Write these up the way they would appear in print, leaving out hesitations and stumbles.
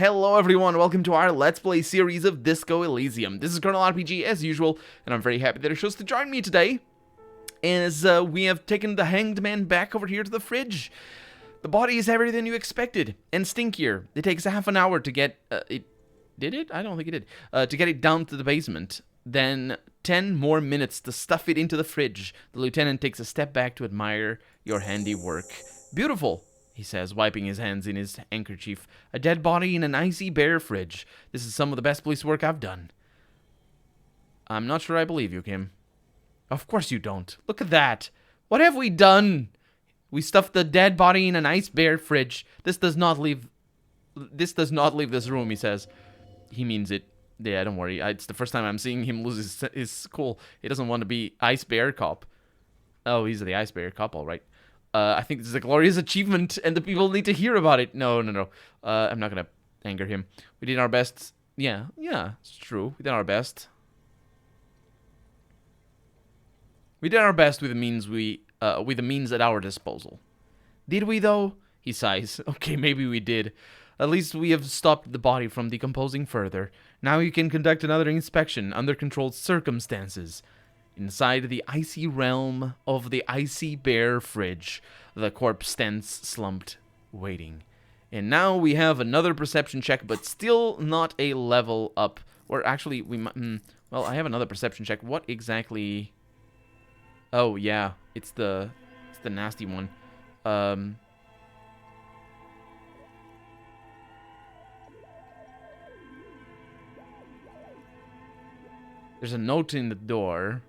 Hello everyone, welcome to our Let's Play series of Disco Elysium. This is Colonel RPG as usual, and I'm very happy that you're chose to join me today, as we have taken the hanged man back over here to the fridge. The body is heavier than you expected, and stinkier. It takes half an hour to get, Did it? I don't think it did. To get it down to the basement. Then 10 more minutes to stuff it into the fridge. The lieutenant takes a step back to admire your handiwork. Beautiful, he says, wiping his hands in his handkerchief. A dead body in an icy bare fridge. This is some of the best police work I've done. I'm not sure I believe you, Kim. Of course you don't. Look at that. What have we done? We stuffed the dead body in an ice bare fridge. This does not leave this room, he says. He means it. Yeah, don't worry. It's the first time I'm seeing him lose his cool. He doesn't want to be Ice Bear Cop. Oh, he's the Ice Bear Cop, all right. I think this is a glorious achievement, and the people need to hear about it. No. I'm not going to anger him. We did our best. Yeah, it's true. We did our best. We did our best with the means at our disposal. Did we, though? He sighs. Okay, maybe we did. At least we have stopped the body from decomposing further. Now you can conduct another inspection under controlled circumstances. Inside the icy realm of the icy bear fridge, the corpse stands slumped, waiting. And now we have another perception check, but still not a level up. Or actually, we might... well, I have another perception check. What exactly... Oh, yeah. It's the nasty one. There's a note in the door.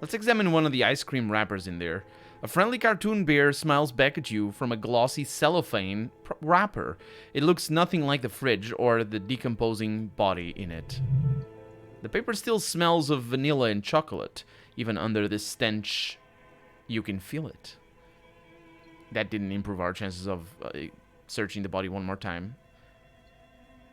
Let's examine one of the ice cream wrappers in there. A friendly cartoon bear smiles back at you from a glossy cellophane wrapper. It looks nothing like the fridge or the decomposing body in it. The paper still smells of vanilla and chocolate. Even under this stench, you can feel it. That didn't improve our chances of searching the body one more time.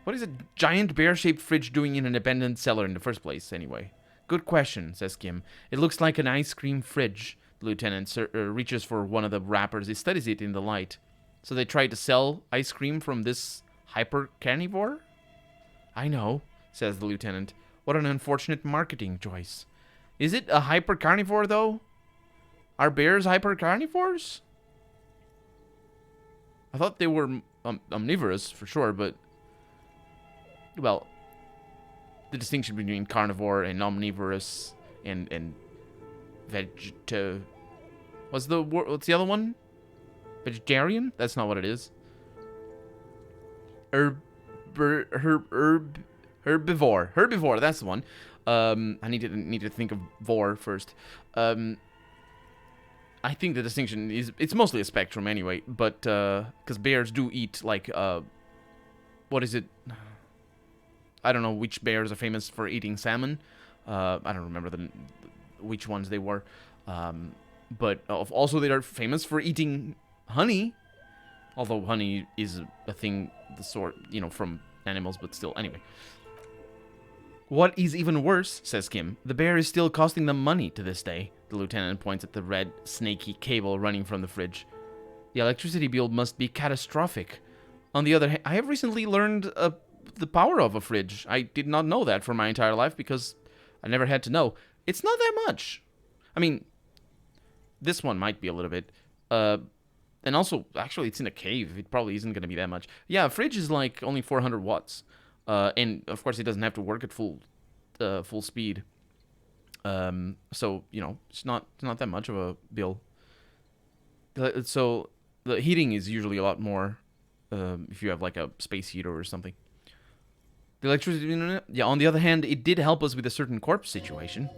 What is a giant bear-shaped fridge doing in an abandoned cellar in the first place, anyway? Good question, says Kim. It looks like an ice cream fridge. The lieutenant reaches for one of the wrappers. He studies it in the light. So they tried to sell ice cream from this hyper-carnivore? I know, says the lieutenant. What an unfortunate marketing choice. Is it a hyper-carnivore, though? Are bears hyper-carnivores? I thought they were omnivorous, for sure, but... Well, the distinction between carnivore and omnivorous and what's the other one? Vegetarian? That's not what it is. Herbivore. Herbivore, that's the one. I need to think of vor first. I think the distinction is it's mostly a spectrum anyway, but because bears do eat like what is it? I don't know which bears are famous for eating salmon. I don't remember which ones they were. But also they are famous for eating honey. Although honey is a thing, the sort, from animals, but still, anyway. What is even worse, says Kim, the bear is still costing them money to this day. The lieutenant points at the red, snaky cable running from the fridge. The electricity bill must be catastrophic. On the other hand, I have recently learned the power of a fridge. I did not know that for my entire life because I never had to know. It's not that much. I mean, this one might be a little bit. And also, actually, it's in a cave. It probably isn't going to be that much. Yeah, a fridge is like only 400 watts. And, of course, it doesn't have to work at full speed. So, it's not that much of a bill. So, the heating is usually a lot more if you have like a space heater or something. The electricity, yeah, on the other hand, it did help us with a certain corpse situation.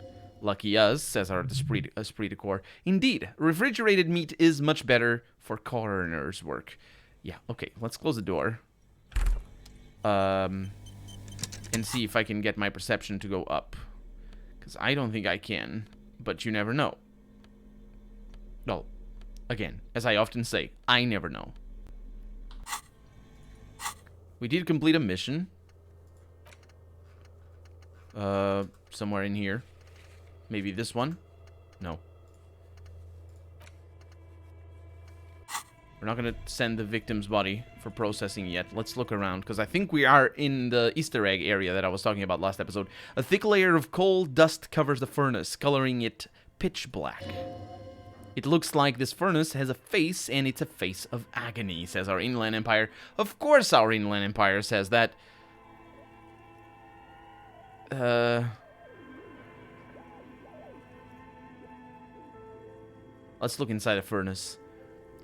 Lucky us, says our esprit de corps. Indeed, refrigerated meat is much better for coroner's work. Yeah, okay, let's close the door. And see if I can get my perception to go up. Because I don't think I can, but you never know. Well, again, as I often say, I never know. We did complete a mission. Somewhere in here. Maybe this one? No. We're not gonna send the victim's body for processing yet. Let's look around, because I think we are in the Easter egg area that I was talking about last episode. A thick layer of coal dust covers the furnace, coloring it pitch black. It looks like this furnace has a face, and it's a face of agony, says our Inland Empire. Of course our Inland Empire says that. Let's look inside the furnace.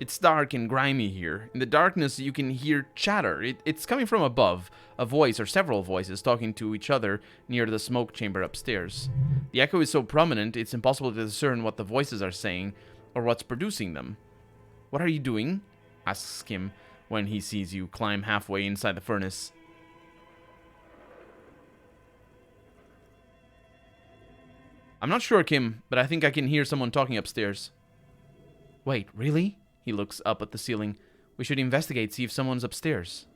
It's dark and grimy here. In the darkness, you can hear chatter. It's coming from above. A voice or several voices talking to each other near the smoke chamber upstairs. The echo is so prominent, it's impossible to discern what the voices are saying or what's producing them. What are you doing? Asks Kim when he sees you climb halfway inside the furnace. I'm not sure, Kim, but I think I can hear someone talking upstairs. Wait, really? He looks up at the ceiling. We should investigate, see if someone's upstairs.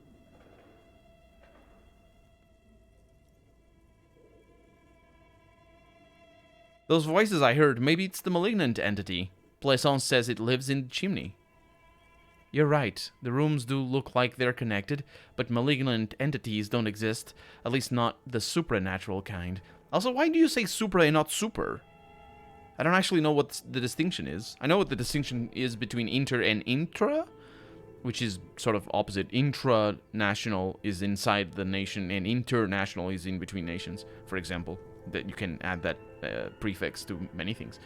Those voices I heard, maybe it's the malignant entity. Plaisance says it lives in the chimney. You're right. The rooms do look like they're connected, but malignant entities don't exist. At least not the supernatural kind. Also, why do you say supra and not super? I don't actually know what the distinction is. I know what the distinction is between inter and intra, which is sort of opposite. Intra-national is inside the nation, and international is in between nations, for example. That you can add that prefix to many things.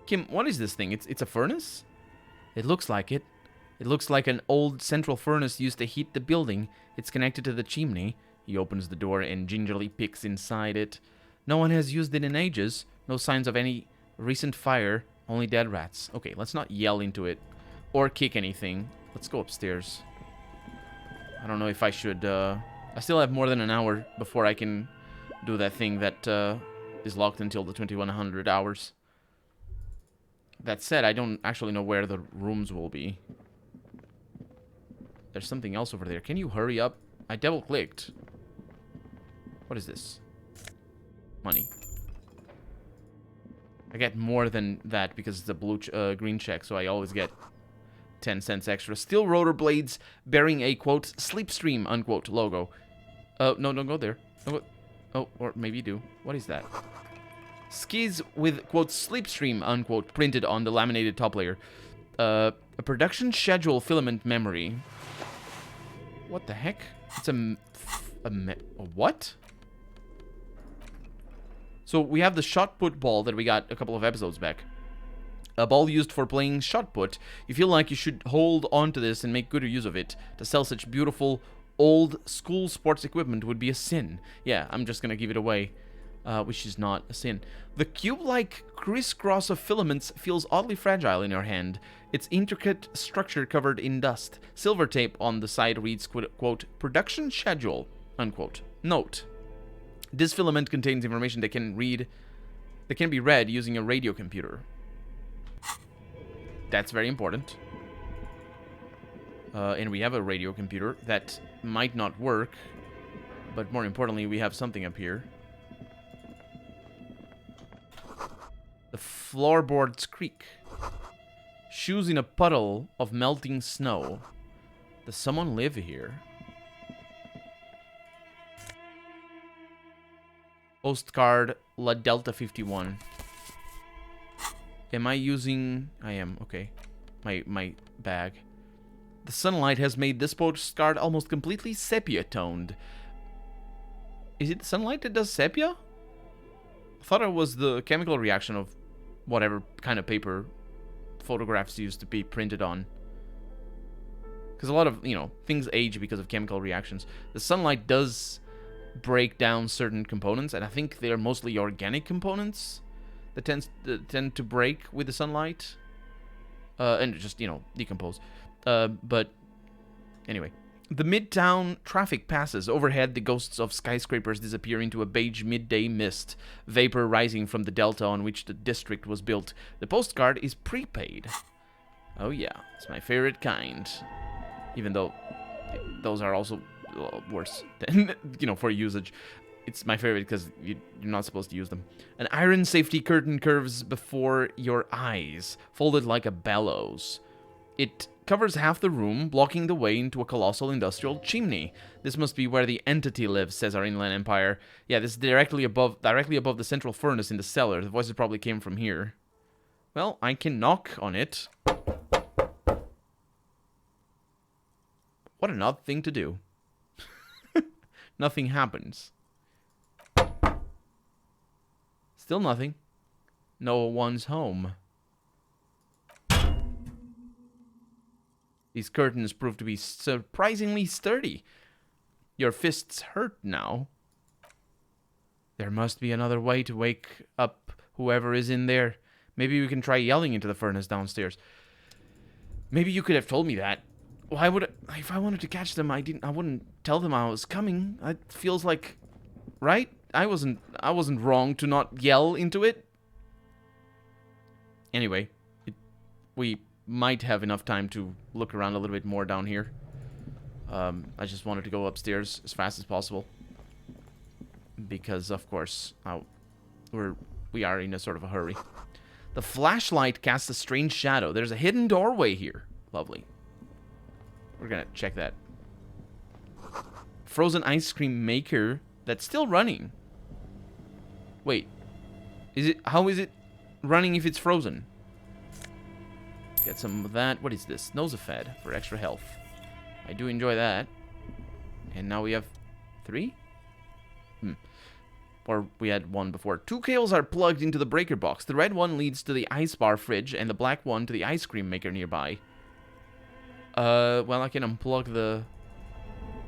Kim, what is this thing? It's a furnace? It looks like it. It looks like an old central furnace used to heat the building. It's connected to the chimney. He opens the door and gingerly peeks inside it. No one has used it in ages. No signs of any recent fire. Only dead rats. Okay, let's not yell into it or kick anything. Let's go upstairs. I don't know if I should... I still have more than an hour before I can do that thing that is locked until the 2100 hours. That said, I don't actually know where the rooms will be. There's something else over there. Can you hurry up? I double-clicked. What is this? Money. I get more than that because it's a blue green check, so I always get 10 cents extra. Steel rotor blades bearing a, quote, slipstream, unquote, logo. No, don't go there. Don't go. Oh, or maybe you do. What is that? Skis with, quote, slipstream, unquote, printed on the laminated top layer. A production schedule filament memory. What the heck? It's a what? So we have the shot put ball that we got a couple of episodes back. A ball used for playing shot put. You feel like you should hold on to this and make good use of it. To sell such beautiful old school sports equipment would be a sin. Yeah, I'm just gonna give it away, which is not a sin. The cube-like crisscross of filaments feels oddly fragile in your hand. Its intricate structure covered in dust. Silver tape on the side reads, quote, production schedule, unquote. Note. This filament contains information that can be read using a radio computer. That's very important. And we have a radio computer that might not work, but more importantly, we have something up here. The floorboards creak. Shoes in a puddle of melting snow. Does someone live here? Postcard La Delta 51. Am I using... I am, okay. My bag. The sunlight has made this postcard almost completely sepia-toned. Is it the sunlight that does sepia? I thought it was the chemical reaction of whatever kind of paper photographs used to be printed on. Because a lot of, things age because of chemical reactions. The sunlight does break down certain components, and I think they're mostly organic components that tend to break with the sunlight. And just, decompose. But anyway, the midtown traffic passes. Overhead, the ghosts of skyscrapers disappear into a beige midday mist, vapor rising from the delta on which the district was built. The postcard is prepaid. Oh yeah, it's my favorite kind. Even though those are also worse than, for usage. it's my favorite because you're not supposed to use them. An iron safety curtain curves before your eyes, folded like a bellows. It covers half the room, blocking the way into a colossal industrial chimney. This must be where the entity lives, says our inland empire. Yeah, this is directly above the central furnace in the cellar. The voices probably came from here. Well, I can knock on it. What an odd thing to do. Nothing happens. Still nothing. No one's home. These curtains prove to be surprisingly sturdy. Your fists hurt now. There must be another way to wake up whoever is in there. Maybe we can try yelling into the furnace downstairs. Maybe you could have told me that. Why would if I wanted to catch them, I wouldn't tell them I was coming. It feels like, right? I wasn't wrong to not yell into it. Anyway, we might have enough time to look around a little bit more down here. I just wanted to go upstairs as fast as possible because, of course, we are in a sort of a hurry. The flashlight casts a strange shadow. There's a hidden doorway here. Lovely. We're gonna check that. Frozen ice cream maker that's still running. Wait, how is it running if it's frozen? Get some of that. What is this? Nosefed for extra health. I do enjoy that. And now we have 3? Or we had 1 before. 2 cables are plugged into the breaker box. The red one leads to the ice bar fridge, and the black one to the ice cream maker nearby. Well, I can unplug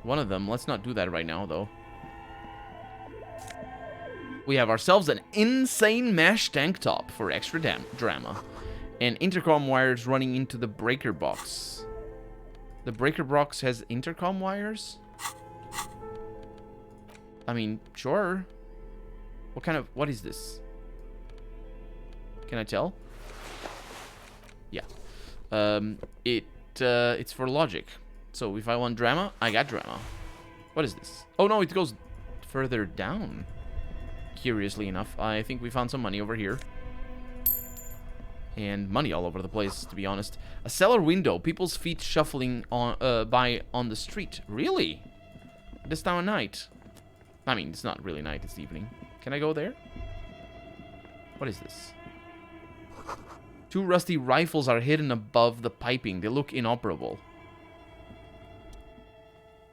one of them. Let's not do that right now, though. We have ourselves an insane mesh tank top for extra drama. And intercom wires running into the breaker box. The breaker box has intercom wires? I mean, sure. What is this? Can I tell? Yeah. It's for logic. So if I want drama, I got drama. What is this? Oh no, it goes further down. Curiously enough, I think we found some money over here. And money all over the place, to be honest. A cellar window. People's feet shuffling by on the street. Really? This time of night? I mean, it's not really night, it's evening. Can I go there? What is this? 2 rusty rifles are hidden above the piping. They look inoperable.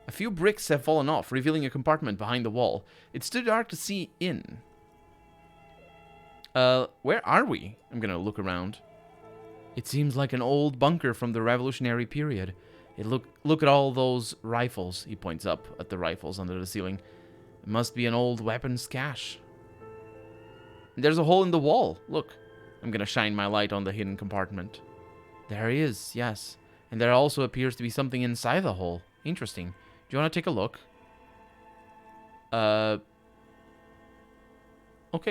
A few bricks have fallen off, revealing a compartment behind the wall. It's too dark to see in. Where are we? I'm gonna look around. It seems like an old bunker from the Revolutionary period. Look at all those rifles. He points up at the rifles under the ceiling. It must be an old weapons cache. There's a hole in the wall. Look. I'm gonna shine my light on the hidden compartment. There he is, yes. And there also appears to be something inside the hole. Interesting. Do you want to take a look? Okay,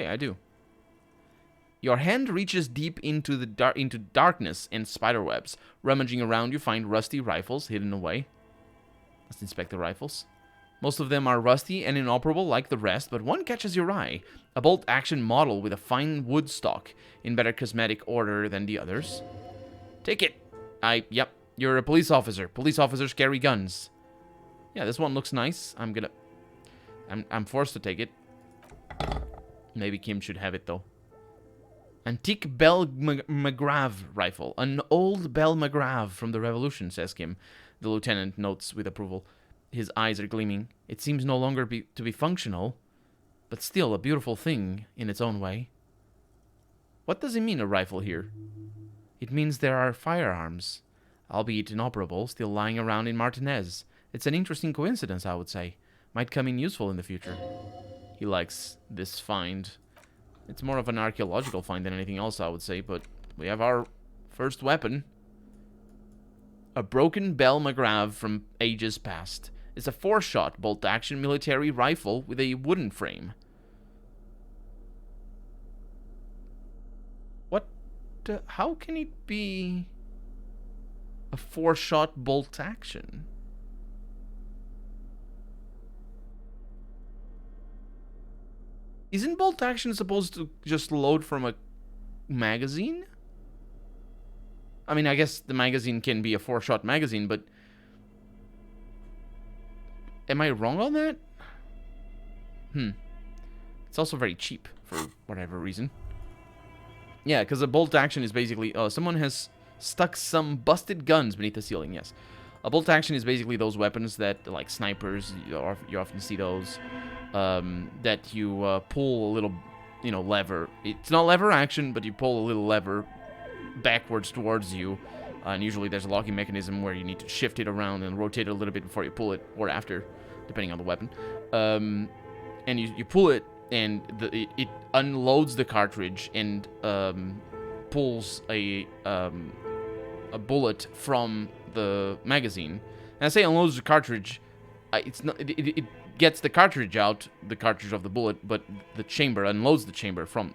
I do. Your hand reaches deep into the darkness and spiderwebs. Rummaging around, you find rusty rifles hidden away. Let's inspect the rifles. Most of them are rusty and inoperable like the rest, but one catches your eye. A bolt-action model with a fine wood stock, in better cosmetic order than the others. Take it. Yep, you're a police officer. Police officers carry guns. Yeah, this one looks nice. I'm forced to take it. Maybe Kim should have it, though. Antique Bell McGrav rifle. An old Bell McGrav from the Revolution, says Kim. The lieutenant notes with approval. His eyes are gleaming. It seems no longer to be functional, but still a beautiful thing in its own way. What does it mean, a rifle here? It means there are firearms, albeit inoperable, still lying around in Martinez. It's an interesting coincidence, I would say. Might come in useful in the future. He likes this find. It's more of an archaeological find than anything else, I would say, but we have our first weapon. A broken Bell McGrav from ages past. It's a 4-shot bolt-action military rifle with a wooden frame. What? How can it be a 4-shot bolt-action? Isn't bolt action supposed to just load from a magazine? I mean, I guess the magazine can be a 4-shot magazine, but am I wrong on that? It's also very cheap for whatever reason. Yeah, because a bolt action is basically... Oh, someone has stuck some busted guns beneath the ceiling, yes. A bolt action is basically those weapons that, like snipers, you often see those, that you pull a little, lever. It's not lever action, but you pull a little lever backwards towards you, and usually there's a locking mechanism where you need to shift it around and rotate it a little bit before you pull it, or after, depending on the weapon. And you pull it, and it unloads the cartridge and pulls a bullet from the magazine. And I say unloads the cartridge. It's not. It gets the cartridge out, the cartridge of the bullet, but the chamber unloads the chamber from.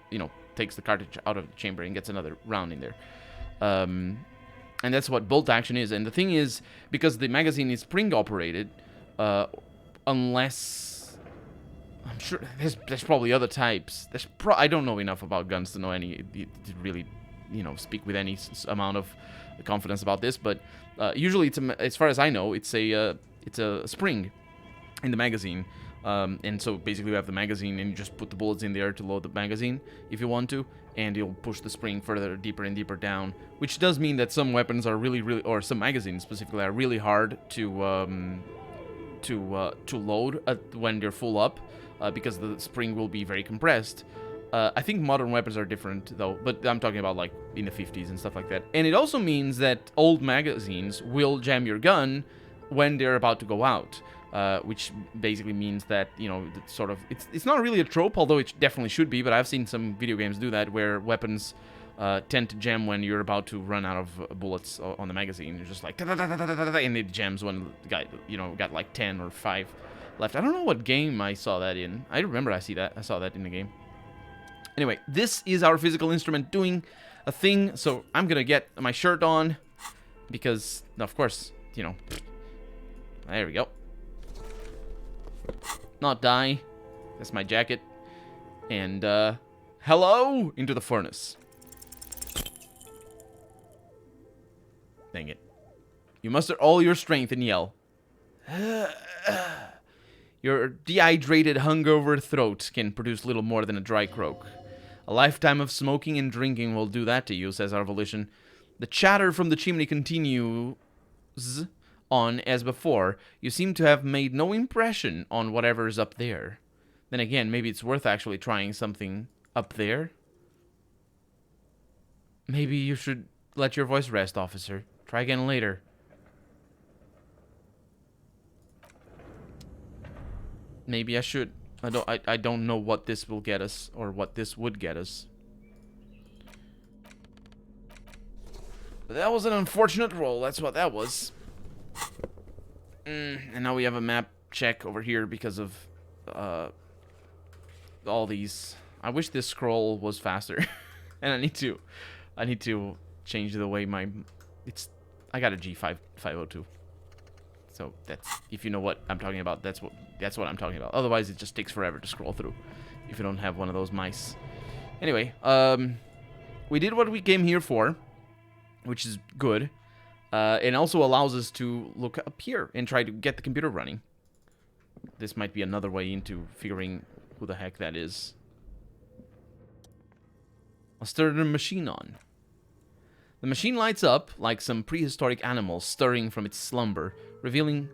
Takes the cartridge out of the chamber and gets another round in there. And that's what bolt action is. And the thing is, because the magazine is spring operated, unless I'm sure there's probably other types. I don't know enough about guns to know to really, speak with any amount of confidence about this. But usually, as far as I know, it's a spring in the magazine. And so basically, you have the magazine, and you just put the bullets in there to load the magazine if you want to, and you'll push the spring further, deeper and deeper down. Which does mean that some weapons are really, or some magazines specifically, are really hard to load when they're full up. Because the spring will be very compressed. I think modern weapons are different, though, but I'm talking about, like, in the 50s and stuff like that. And it also means that old magazines will jam your gun when they're about to go out, which basically means that, it's not really a trope, although it definitely should be, but I've seen some video games do that, where weapons tend to jam when you're about to run out of bullets on the magazine. You're just like, and it jams when the guy, got like 10 or 5 left. I don't know what game I saw that in. I remember I saw that in the game. Anyway, this is our physical instrument doing a thing, so I'm gonna get my shirt on, because, of course, there we go. Not die. That's my jacket. And, hello into the furnace. Dang it. You muster all your strength and yell. Your dehydrated, hungover throat can produce little more than a dry croak. A lifetime of smoking and drinking will do that to you, says our volition. The chatter from the chimney continues on as before. You seem to have made no impression on whatever's up there. Then again, maybe it's worth actually trying something up there. Maybe you should let your voice rest, officer. Try again later. Maybe I should. I don't know what this will get us, or what this would get us. But that was an unfortunate roll. That's what that was. And now we have a map check over here because of all these. I wish this scroll was faster. And I need to change the way I got a G502. So that's, if you know what I'm talking about, that's what I'm talking about. Otherwise, it just takes forever to scroll through if you don't have one of those mice. Anyway, we did what we came here for, which is good. It also allows us to look up here and try to get the computer running. This might be another way into figuring who the heck that is. I'll stir the machine on. The machine lights up like some prehistoric animal stirring from its slumber, revealing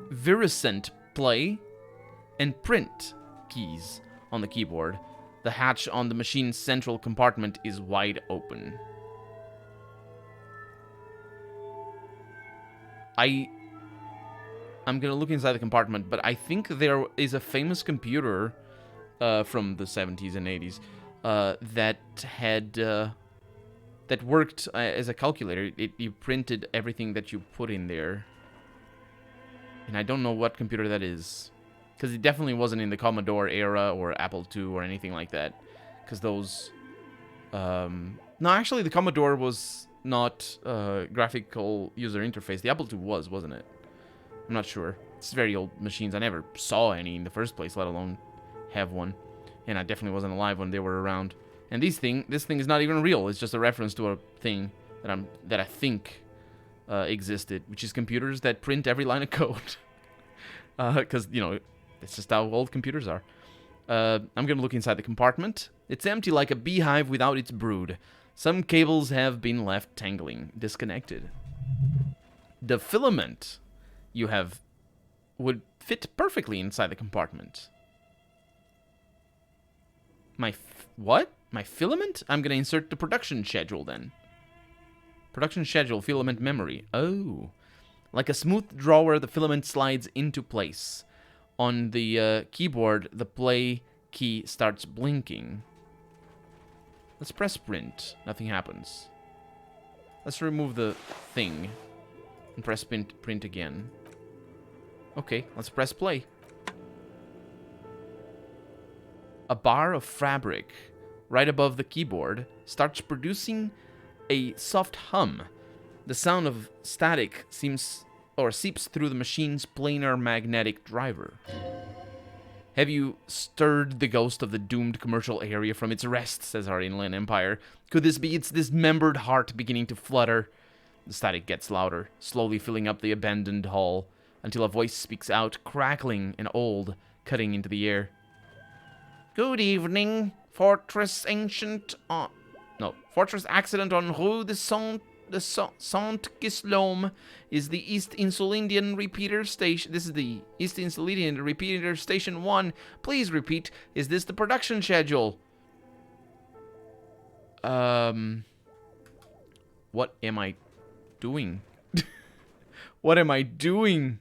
virescent play and print keys on the keyboard. The hatch on the machine's central compartment is wide open. I'm gonna look inside the compartment, but I think there is a famous computer from the 70s and 80s that worked as a calculator. You printed everything that you put in there. And I don't know what computer that is. Because it definitely wasn't in the Commodore era or Apple II or anything like that. Because those... No, actually the Commodore was not graphical user interface. The Apple II wasn't it? I'm not sure. It's very old machines. I never saw any in the first place, let alone have one. And I definitely wasn't alive when they were around. And this thing is not even real. It's just a reference to a thing that I think existed, which is computers that print every line of code. Because, you know, it's just how old computers are. I'm gonna look inside the compartment. It's empty like a beehive without its brood. Some cables have been left tangling, disconnected. The filament you have would fit perfectly inside the compartment. What? My filament? I'm gonna insert the production schedule then. Production schedule, filament memory. Oh. Like a smooth drawer, the filament slides into place. On the keyboard, the play key starts blinking. Let's press print. Nothing happens. Let's remove the thing and press print again. Okay, let's press play. A bar of fabric right above the keyboard starts producing a soft hum. The sound of static seeps through the machine's planar magnetic driver. Have you stirred the ghost of the doomed commercial area from its rest, says our inland empire. Could this be its dismembered heart beginning to flutter? The static gets louder, slowly filling up the abandoned hall, until a voice speaks out, crackling and old, cutting into the air. Good evening, Fortress Accident on Rue de Saint-Guillaume is the East Insulindian Repeater Station. This is the East Insulindian Repeater Station 1. Please repeat, is this the production schedule? What am I doing? What am I doing?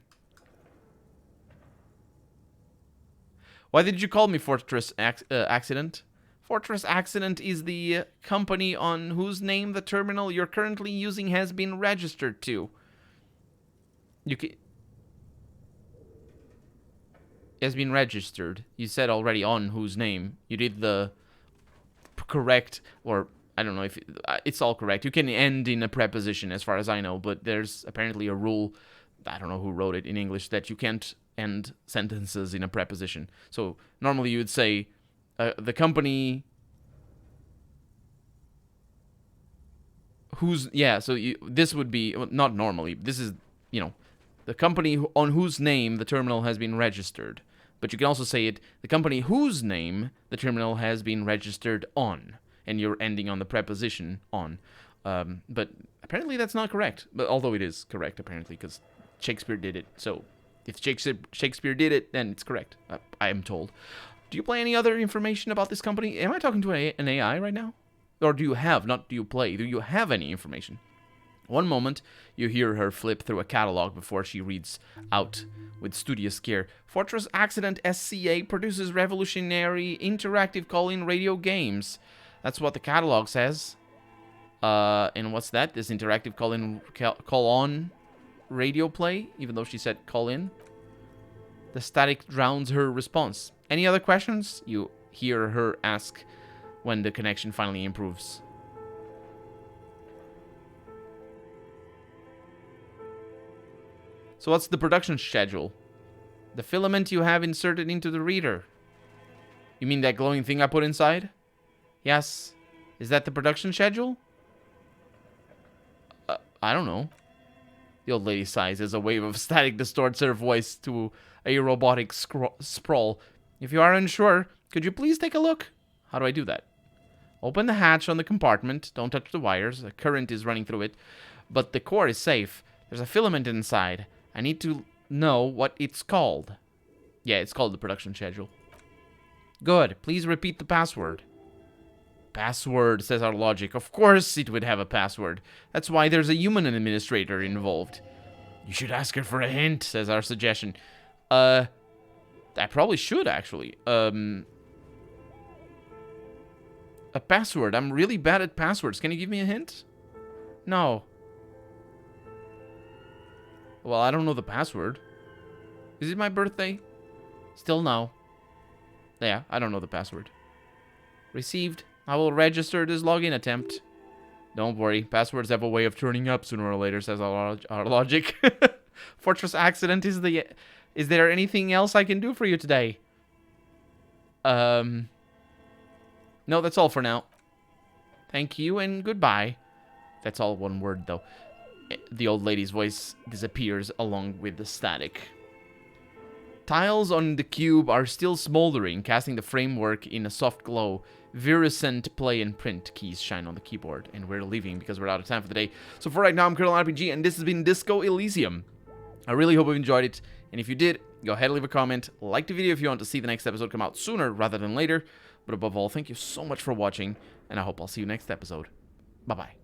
Why did you call me Fortress Accident? Fortress Accident is the company on whose name the terminal you're currently using has been registered to. Has been registered. You said already on whose name. You did the correct, or I don't know if it's all correct. You can end in a preposition as far as I know, but there's apparently a rule, I don't know who wrote it in English, that you can't end sentences in a preposition. So normally you would say, the company this would be, well, not normally, this is, the company on whose name the terminal has been registered. But you can also say it, the company whose name the terminal has been registered on, and you're ending on the preposition on. But apparently that's not correct, but although it is correct apparently, because Shakespeare did it. So if Shakespeare did it, then it's correct, I am told. Do you play any other information about this company? Am I talking to an AI right now? Or do you have, not do you play, do you have any information? One moment, you hear her flip through a catalog before she reads out with studious care. Fortress Accident SCA produces revolutionary interactive call-in radio games. That's what the catalog says. And what's that? This interactive call-on radio play? Even though she said call-in. The static drowns her response. Any other questions? You hear her ask when the connection finally improves. So what's the production schedule? The filament you have inserted into the reader. You mean that glowing thing I put inside? Yes. Is that the production schedule? I don't know. The old lady sighs as a wave of static distorts her voice to a robotic sprawl. If you are unsure, could you please take a look? How do I do that? Open the hatch on the compartment. Don't touch the wires. A current is running through it. But the core is safe. There's a filament inside. I need to know what it's called. Yeah, it's called the production schedule. Good. Please repeat the password. Password, says our logic. Of course it would have a password. That's why there's a human administrator involved. You should ask her for a hint, says our suggestion. I probably should, actually. A password. I'm really bad at passwords. Can you give me a hint? No. Well, I don't know the password. Is it my birthday? Still no. Yeah, I don't know the password. Received. I will register this login attempt. Don't worry. Passwords have a way of turning up sooner or later, says our logic. Fortress Accident is there anything else I can do for you today? No, that's all for now. Thank you and goodbye. That's all one word, though. The old lady's voice disappears along with the static. Tiles on the cube are still smoldering, casting the framework in a soft glow. Virescent play and print keys shine on the keyboard, and we're leaving because we're out of time for the day. So for right now, I'm Colonel RPG, and this has been Disco Elysium. I really hope you enjoyed it, and if you did, go ahead and leave a comment, like the video if you want to see the next episode come out sooner rather than later, but above all, thank you so much for watching, and I hope I'll see you next episode. Bye-bye.